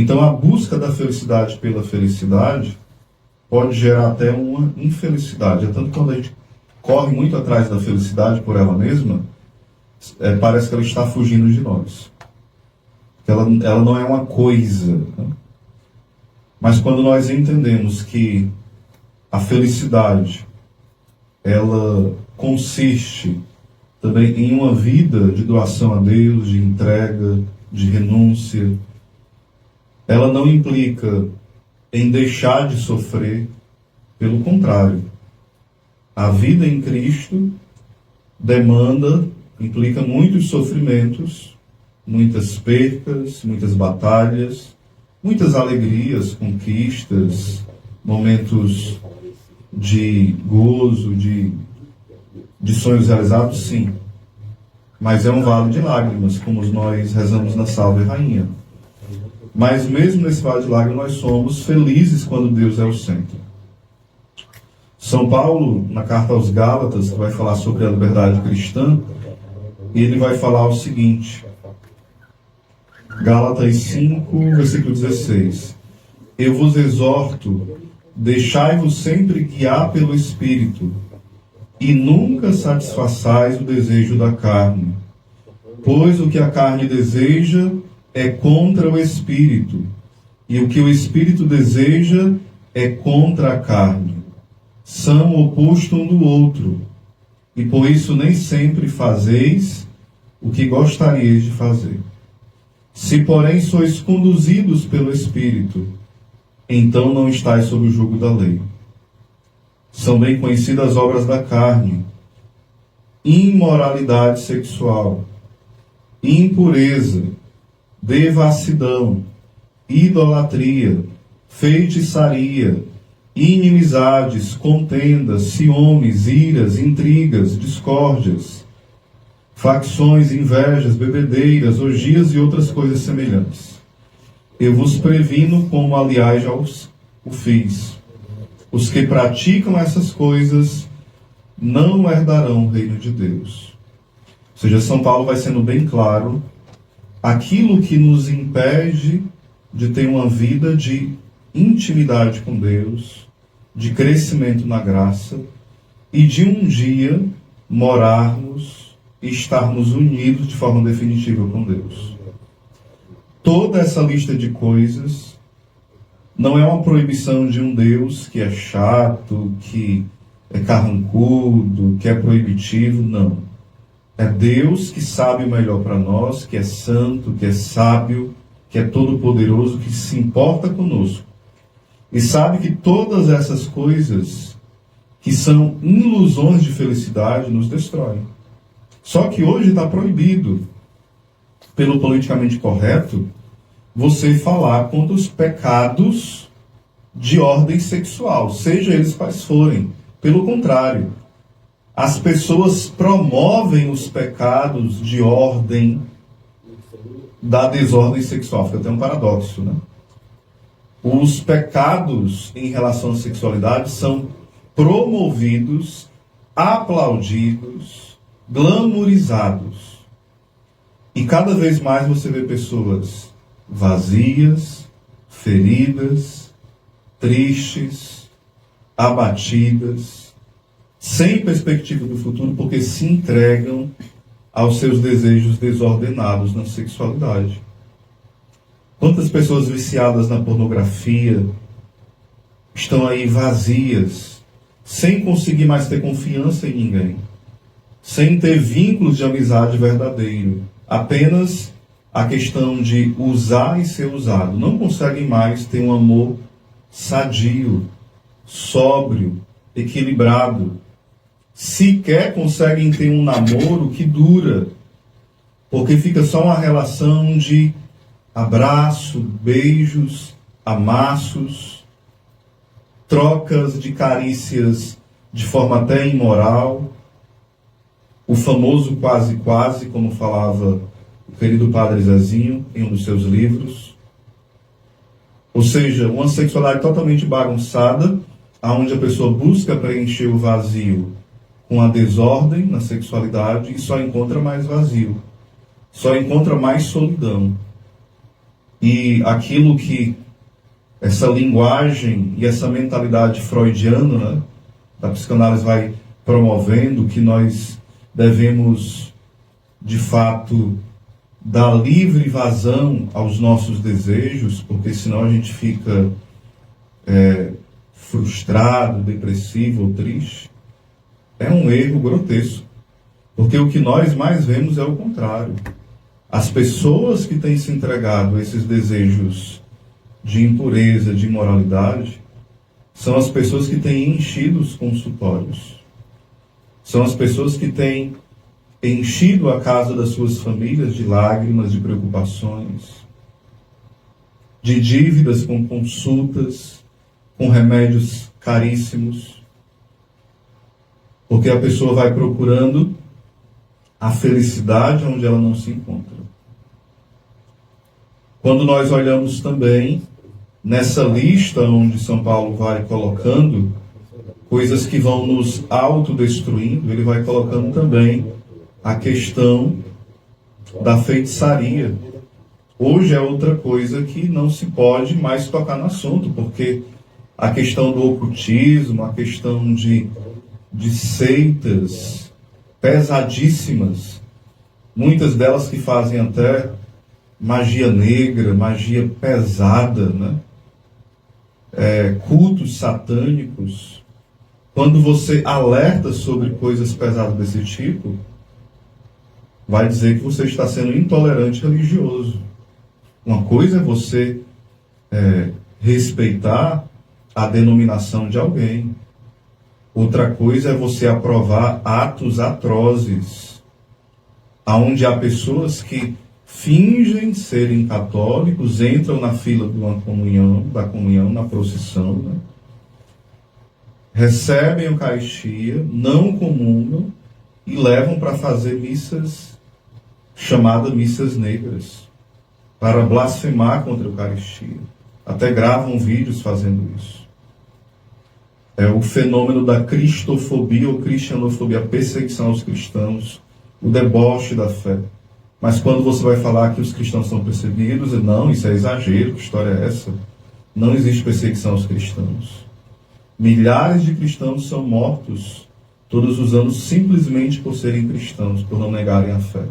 Então, a busca da felicidade pela felicidade pode gerar até uma infelicidade. É tanto que quando a gente corre muito atrás da felicidade por ela mesma, parece que ela está fugindo de nós. Ela não é uma coisa, né? Mas quando nós entendemos que a felicidade, ela consiste também em uma vida de doação a Deus, de entrega, de renúncia, ela não implica em deixar de sofrer, pelo contrário. A vida em Cristo implica muitos sofrimentos, muitas percas, muitas batalhas, muitas alegrias, conquistas, momentos de gozo, de sonhos realizados, sim. Mas é um vale de lágrimas, como nós rezamos na Salve Rainha. Mas mesmo nesse vale de lágrimas, nós somos felizes quando Deus é o centro. São Paulo, na carta aos Gálatas, que vai falar sobre a liberdade cristã, ele vai falar o seguinte, Gálatas 5, versículo 16. Eu vos exorto, deixai-vos sempre guiar pelo Espírito, e nunca satisfaçais o desejo da carne. Pois o que a carne deseja é contra o Espírito, e o que o Espírito deseja é contra a carne. São oposto um do outro, e por isso nem sempre fazeis o que gostaríeis de fazer. Se, porém, sois conduzidos pelo Espírito, então não estáis sob o jugo da lei. São bem conhecidas as obras da carne: imoralidade sexual, impureza, devassidão, idolatria, feitiçaria, inimizades, contendas, ciúmes, iras, intrigas, discórdias, facções, invejas, bebedeiras, orgias e outras coisas semelhantes. Eu vos previno, como aliás já o fiz. Os que praticam essas coisas não herdarão o reino de Deus. Ou seja, São Paulo vai sendo bem claro, aquilo que nos impede de ter uma vida de intimidade com Deus, de crescimento na graça e de um dia morarmos e estarmos unidos de forma definitiva com Deus. Toda essa lista de coisas não é uma proibição de um Deus que é chato, que é carrancudo, que é proibitivo, não. É Deus que sabe o melhor para nós, que é santo, que é sábio, que é todo-poderoso, que se importa conosco. E sabe que todas essas coisas que são ilusões de felicidade nos destroem. Só que hoje está proibido, pelo politicamente correto, você falar contra os pecados de ordem sexual, seja eles quais forem. Pelo contrário, as pessoas promovem os pecados de ordem da desordem sexual. Fica até um paradoxo, né? Os pecados em relação à sexualidade são promovidos, aplaudidos, glamorizados. E cada vez mais você vê pessoas vazias, feridas, tristes, abatidas, sem perspectiva do futuro, porque se entregam aos seus desejos desordenados na sexualidade. Quantas pessoas viciadas na pornografia estão aí vazias, sem conseguir mais ter confiança em ninguém, sem ter vínculos de amizade verdadeiro, apenas a questão de usar e ser usado. Não conseguem mais ter um amor sadio, sóbrio, equilibrado. Sequer conseguem ter um namoro que dura, porque fica só uma relação de abraço, beijos, amassos, trocas de carícias de forma até imoral, o famoso quase quase, como falava o querido Padre Zezinho em um dos seus livros. Ou seja, uma sexualidade totalmente bagunçada, onde a pessoa busca preencher o vazio com a desordem na sexualidade e só encontra mais vazio, só encontra mais solidão. E aquilo que essa linguagem e essa mentalidade freudiana, né, da psicanálise vai promovendo, que nós devemos, de fato, dar livre vazão aos nossos desejos, porque senão a gente fica frustrado, depressivo ou triste, é um erro grotesco. Porque o que nós mais vemos é o contrário. As pessoas que têm se entregado a esses desejos de impureza, de imoralidade, são as pessoas que têm enchido os consultórios. São as pessoas que têm enchido a casa das suas famílias de lágrimas, de preocupações, de dívidas com consultas, com remédios caríssimos. Porque a pessoa vai procurando a felicidade onde ela não se encontra. Quando nós olhamos também nessa lista onde São Paulo vai colocando coisas que vão nos autodestruindo, ele vai colocando também a questão da feitiçaria. Hoje é outra coisa que não se pode mais tocar no assunto, porque a questão do ocultismo, a questão de seitas pesadíssimas, muitas delas que fazem até magia negra, magia pesada, né? Cultos satânicos. Quando você alerta sobre coisas pesadas desse tipo, vai dizer que você está sendo intolerante religioso. Uma coisa é você respeitar a denominação de alguém. Outra coisa é você aprovar atos atrozes, onde há pessoas que fingem serem católicos, entram na fila da comunhão, na procissão, né? Recebem a Eucaristia, não comungam e levam para fazer missas chamadas missas negras, para blasfemar contra a Eucaristia. Até gravam vídeos fazendo isso. É o fenômeno da cristofobia ou cristianofobia, a perseguição aos cristãos, o deboche da fé. Mas quando você vai falar que os cristãos são perseguidos, não, isso é exagero, que história é essa? Não existe perseguição aos cristãos. Milhares de cristãos são mortos todos os anos simplesmente por serem cristãos, por não negarem a fé.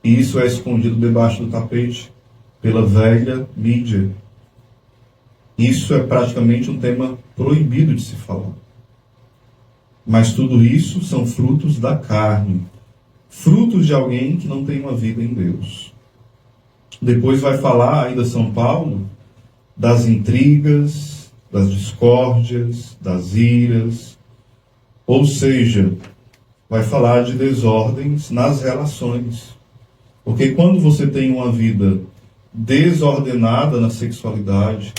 E isso é escondido debaixo do tapete pela velha mídia. Isso é praticamente um tema proibido de se falar. Mas tudo isso são frutos da carne. Frutos de alguém que não tem uma vida em Deus. Depois vai falar, ainda São Paulo, das intrigas, das discórdias, das iras. Ou seja, vai falar de desordens nas relações. Porque quando você tem uma vida desordenada na sexualidade,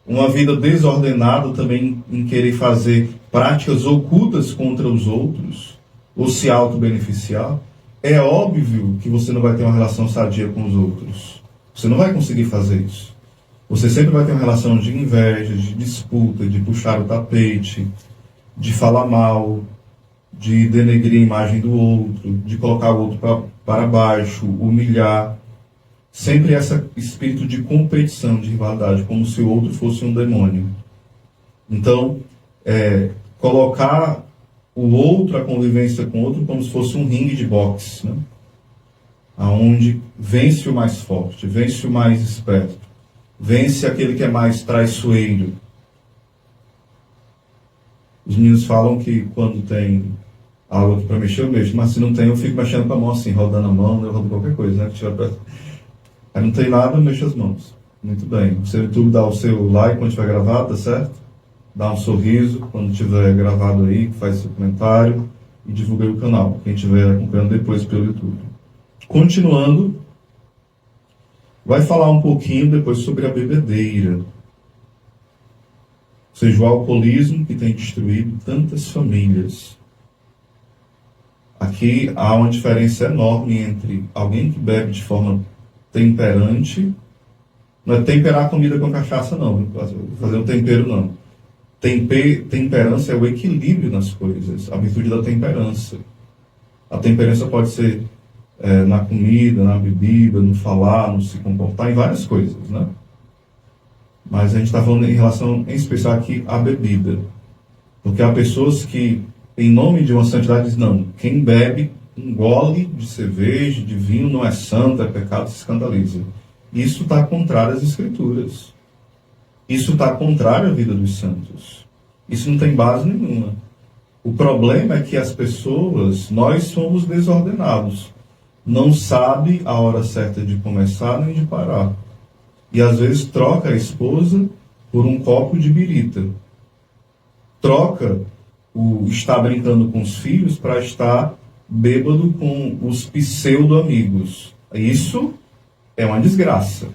uma vida desordenada também em querer fazer práticas ocultas contra os outros, ou se auto-beneficiar, é óbvio que você não vai ter uma relação sadia com os outros. Você não vai conseguir fazer isso. Você sempre vai ter uma relação de inveja, de disputa, de puxar o tapete, de falar mal, de denegrir a imagem do outro, de colocar o outro para baixo, humilhar. Sempre esse espírito de competição, de rivalidade, como se o outro fosse um demônio. Então, colocar o outro, a convivência com o outro, como se fosse um ringue de boxe, né? Onde vence o mais forte, vence o mais esperto, vence aquele que é mais traiçoeiro. Os meninos falam que quando tem algo aqui para mexer, eu mexo, mas se não tem, eu fico mexendo com a mão assim, rodando a mão, eu rodo qualquer coisa, né? Que tiver pra... Aí não tem nada, eu mexo as mãos. Muito bem. Você no YouTube dá o seu like quando estiver gravado, tá certo? Dá um sorriso quando estiver gravado aí, faz seu comentário e divulga aí o canal, quem estiver acompanhando depois pelo YouTube. Continuando, vai falar um pouquinho depois sobre a bebedeira. Ou seja, o alcoolismo que tem destruído tantas famílias. Aqui há uma diferença enorme entre alguém que bebe de forma temperante, não é temperar a comida com cachaça não, fazer um tempero não. Temperança é o equilíbrio nas coisas, a virtude da temperança. A temperança pode ser na comida, na bebida, no falar, no se comportar, em várias coisas, né? Mas a gente está falando em relação, em especial aqui, à bebida. Porque há pessoas que, em nome de uma santidade, dizem, não, quem bebe um gole de cerveja, de vinho, não é santo, é pecado, se escandaliza. Isso está contrário às Escrituras. Isso está contrário à vida dos santos. Isso não tem base nenhuma. O problema é que as pessoas, nós somos desordenados. Não sabe a hora certa de começar nem de parar. E às vezes troca a esposa por um copo de birita. Troca o estar brincando com os filhos para estar bêbado com os pseudo-amigos. Isso é uma desgraça.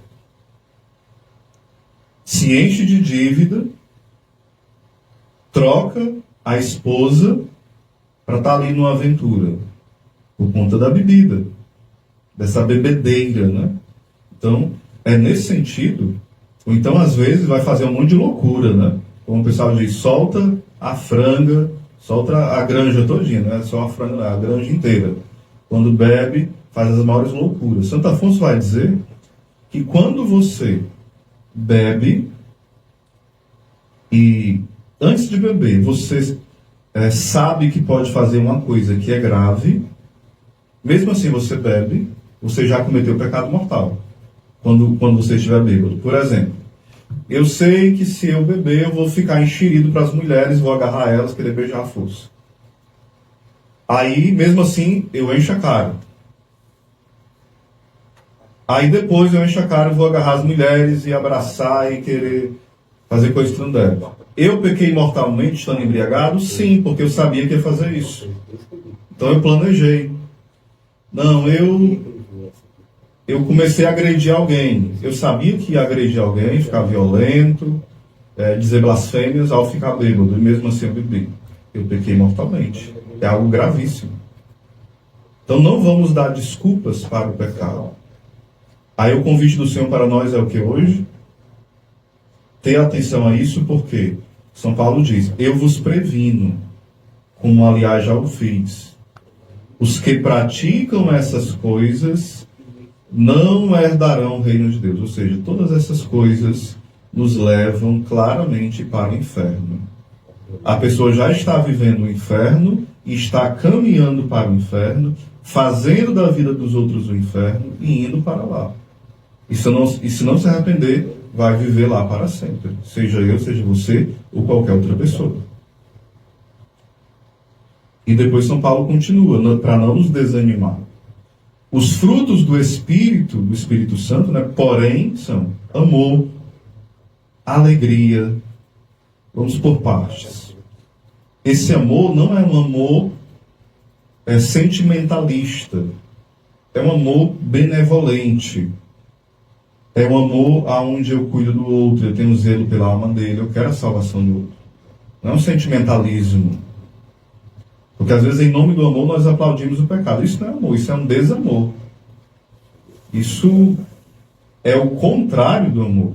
Se enche de dívida, troca a esposa para estar ali numa aventura, por conta da bebida, dessa bebedeira, né? Então, é nesse sentido, ou então às vezes vai fazer um monte de loucura, né? Como o pessoal diz, solta a franga, solta a granja todinha, não é só a franga, não, a granja inteira. Quando bebe, faz as maiores loucuras. Santo Afonso vai dizer que quando você bebe e antes de beber, você sabe que pode fazer uma coisa que é grave, mesmo assim você bebe, você já cometeu o pecado mortal, quando você estiver bêbado. Por exemplo, eu sei que se eu beber, eu vou ficar enxerido para as mulheres, vou agarrar elas, querer beijar a força. Aí, mesmo assim, eu encho a cara. Aí depois eu encho a cara e vou agarrar as mulheres e abraçar e querer fazer coisa que não deve. Eu pequei mortalmente estando embriagado? Sim, porque eu sabia que ia fazer isso. Então eu planejei. Não, eu comecei a agredir alguém. Eu sabia que ia agredir alguém, ficar violento, dizer blasfêmias ao ficar bêbado. E mesmo assim eu bebi. Eu pequei mortalmente. É algo gravíssimo. Então não vamos dar desculpas para o pecado. Aí o convite do Senhor para nós é o que hoje? Ter atenção a isso, porque São Paulo diz, eu vos previno, como aliás já o fiz. Os que praticam essas coisas não herdarão o reino de Deus. Ou seja, todas essas coisas nos levam claramente para o inferno. A pessoa já está vivendo o inferno e está caminhando para o inferno, fazendo da vida dos outros o inferno e indo para lá. E se não se arrepender, vai viver lá para sempre. Seja eu, seja você, ou qualquer outra pessoa. E depois São Paulo continua, para não nos desanimar. Os frutos do Espírito Santo, né, porém, são amor, alegria. Vamos por partes. Esse amor não é um amor sentimentalista. É um amor benevolente. É um amor aonde eu cuido do outro, eu tenho zelo pela alma dele, eu quero a salvação do outro. Não é um sentimentalismo. Porque às vezes em nome do amor nós aplaudimos o pecado. Isso não é amor, isso é um desamor. Isso é o contrário do amor.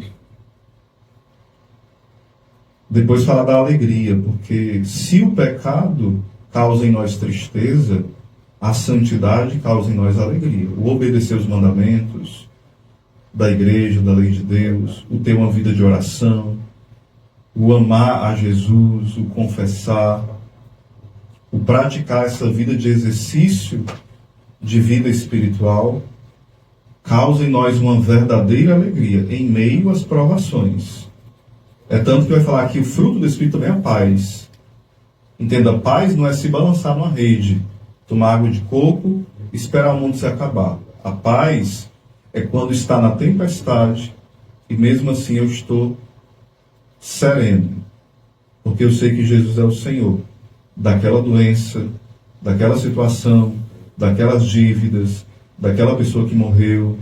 Depois fala da alegria, porque se o pecado causa em nós tristeza, a santidade causa em nós alegria. O obedecer os mandamentos da igreja, da lei de Deus, o ter uma vida de oração, o amar a Jesus, o confessar, o praticar essa vida de exercício de vida espiritual, causa em nós uma verdadeira alegria em meio às provações. É tanto que vai falar que o fruto do Espírito também é a paz. Entenda, paz não é se balançar numa rede, tomar água de coco, esperar o mundo se acabar. A paz é quando está na tempestade e mesmo assim eu estou sereno, porque eu sei que Jesus é o Senhor daquela doença, daquela situação, daquelas dívidas, daquela pessoa que morreu,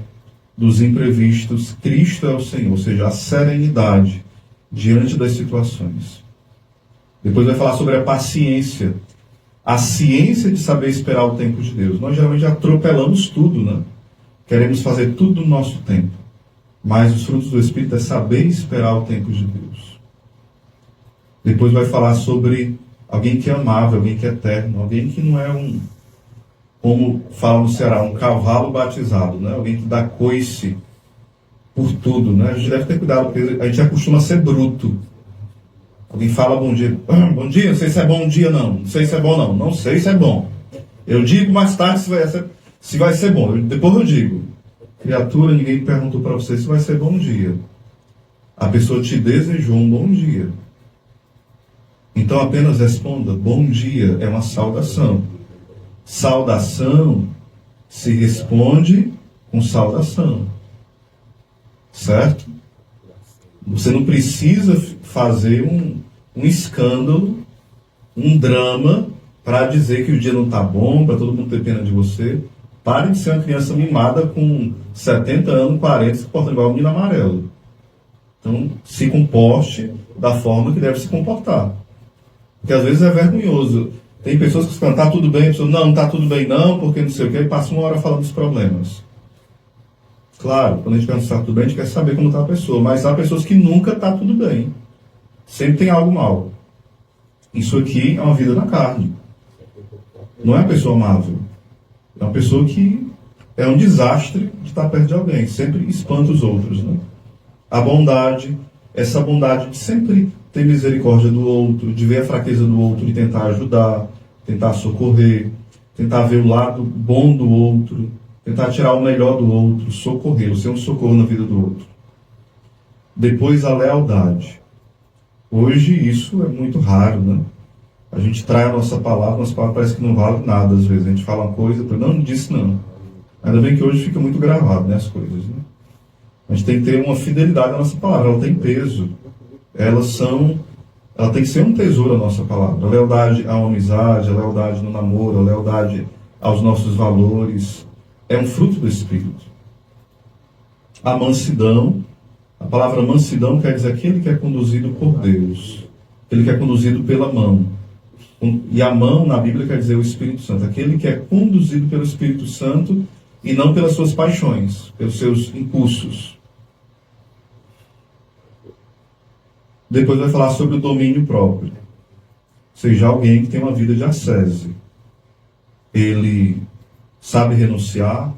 dos imprevistos. Cristo é o Senhor, ou seja, a serenidade diante das situações. Depois vai falar sobre a paciência, a ciência de saber esperar o tempo de Deus. Nós geralmente atropelamos tudo, né? Queremos fazer tudo no nosso tempo. Mas os frutos do Espírito é saber esperar o tempo de Deus. Depois vai falar sobre alguém que é amável, alguém que é eterno, alguém que não é como fala no Ceará, um cavalo batizado, né? Alguém que dá coice por tudo, né? A gente deve ter cuidado, porque a gente acostuma ser bruto. Alguém fala bom dia, bom dia, não sei se é bom dia não sei se é bom não sei se é bom. Eu digo mais tarde se vai ser bom, depois eu digo. Criatura, ninguém perguntou para você se vai ser bom dia. A pessoa te desejou um bom dia. Então apenas responda, bom dia, é uma saudação. Saudação se responde com saudação. Certo? Você não precisa fazer um escândalo, um drama, para dizer que o dia não está bom, para todo mundo ter pena de você. Pare de ser uma criança mimada com 70 anos, 40, se comportando igual o menino amarelo. Então, se comporte da forma que deve se comportar. Porque às vezes é vergonhoso. Tem pessoas que falam, tá tudo bem, a pessoa, não está tudo bem não, porque não sei o que, e passa uma hora falando dos problemas. Claro, quando a gente pensa que está tudo bem, a gente quer saber como está a pessoa, mas há pessoas que nunca está tudo bem. Sempre tem algo mal. Isso aqui é uma vida na carne. Não é uma pessoa amável. É uma pessoa que é um desastre de estar perto de alguém. Sempre espanta os outros, né? A bondade, essa bondade de sempre ter misericórdia do outro, de ver a fraqueza do outro e tentar ajudar, tentar socorrer, tentar ver o lado bom do outro, tentar tirar o melhor do outro, socorrer, ser um socorro na vida do outro. Depois a lealdade. Hoje isso é muito raro, né? A gente trai a nossa palavra parece que não vale nada às vezes. A gente fala uma coisa, não disse não. Ainda bem que hoje fica muito gravado, né, as coisas, né? A gente tem que ter uma fidelidade à nossa palavra, ela tem peso. Ela tem que ser um tesouro a nossa palavra. A lealdade à amizade, a lealdade no namoro, a lealdade aos nossos valores, é um fruto do Espírito. A mansidão, a palavra mansidão quer dizer aquele que é conduzido por Deus, aquele que é conduzido pela mão. E a mão na Bíblia quer dizer o Espírito Santo, aquele que é conduzido pelo Espírito Santo e não pelas suas paixões, pelos seus impulsos. Depois vai falar sobre o domínio próprio. Seja alguém que tem uma vida de ascese. Ele sabe renunciar.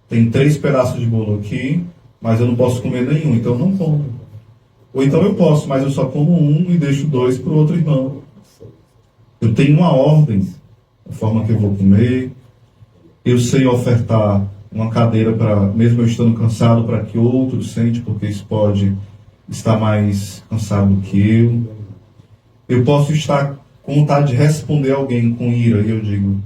Tem 3 pedaços de bolo aqui, mas eu não posso comer nenhum, então eu não como. Ou então eu posso, mas eu só como um e deixo 2 para o outro irmão. Eu tenho uma ordem, a forma que eu vou comer. Eu sei ofertar uma cadeira, mesmo eu estando cansado, para que outro sente, porque isso pode estar mais cansado do que eu. Eu posso estar com vontade de responder alguém com ira, e eu digo,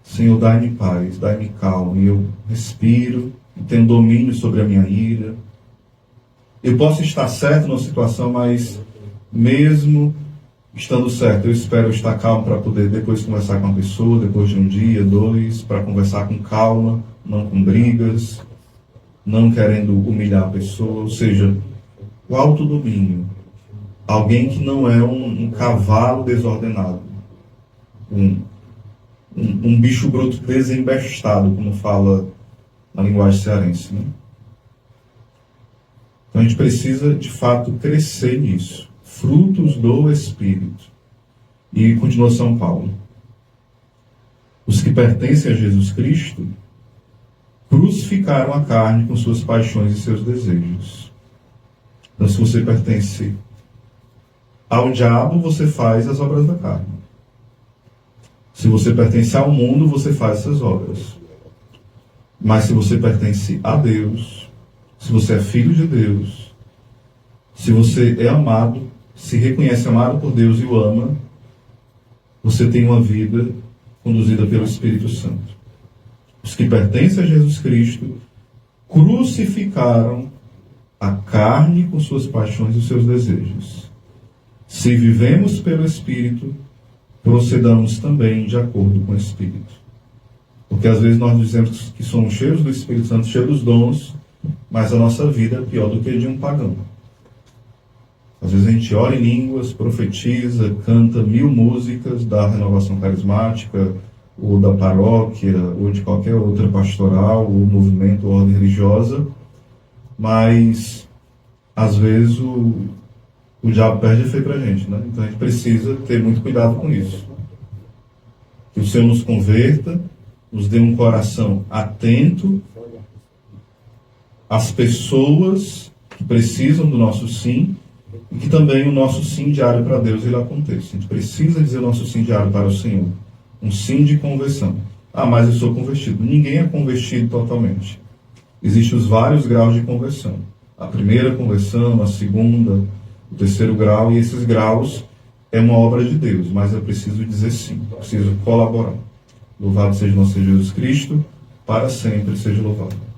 Senhor, dai-me paz, dai-me calma, e eu respiro, e tenho domínio sobre a minha ira. Eu posso estar certo numa situação, mas mesmo estando certo, eu espero estar calmo para poder depois conversar com a pessoa, depois de um dia, 2, para conversar com calma, não com brigas, não querendo humilhar a pessoa, ou seja, o autodomínio. Alguém que não é um cavalo desordenado, um bicho bruto desembestado, como fala na linguagem cearense, né? Então a gente precisa, de fato, crescer nisso. Frutos do Espírito. E continua São Paulo. Os que pertencem a Jesus Cristo crucificaram a carne com suas paixões e seus desejos. Então, se você pertence ao diabo, você faz as obras da carne. Se você pertence ao mundo, você faz essas obras. Mas se você pertence a Deus, se você é filho de Deus, se você é amado, se reconhece amado por Deus e o ama, você tem uma vida conduzida pelo Espírito Santo. Os que pertencem a Jesus Cristo crucificaram a carne com suas paixões e seus desejos. Se vivemos pelo Espírito, procedamos também de acordo com o Espírito. Porque às vezes nós dizemos que somos cheios do Espírito Santo, cheios dos dons, mas a nossa vida é pior do que a de um pagão. Às vezes a gente ora em línguas, profetiza, canta 1000 músicas da renovação carismática, ou da paróquia, ou de qualquer outra pastoral, ou movimento, ou ordem religiosa, mas às vezes o diabo perde efeito para a gente, né? Então a gente precisa ter muito cuidado com isso. Que o Senhor nos converta, nos dê um coração atento às pessoas que precisam do nosso sim, e que também o nosso sim diário para Deus ele aconteça. A gente precisa dizer o nosso sim diário para o Senhor. Um sim de conversão. Ah, mas eu sou convertido. Ninguém é convertido totalmente. Existem os vários graus de conversão. A primeira conversão, a segunda, o terceiro grau, e esses graus é uma obra de Deus, mas eu preciso dizer sim, preciso colaborar. Louvado seja nosso Senhor Jesus Cristo, para sempre seja louvado.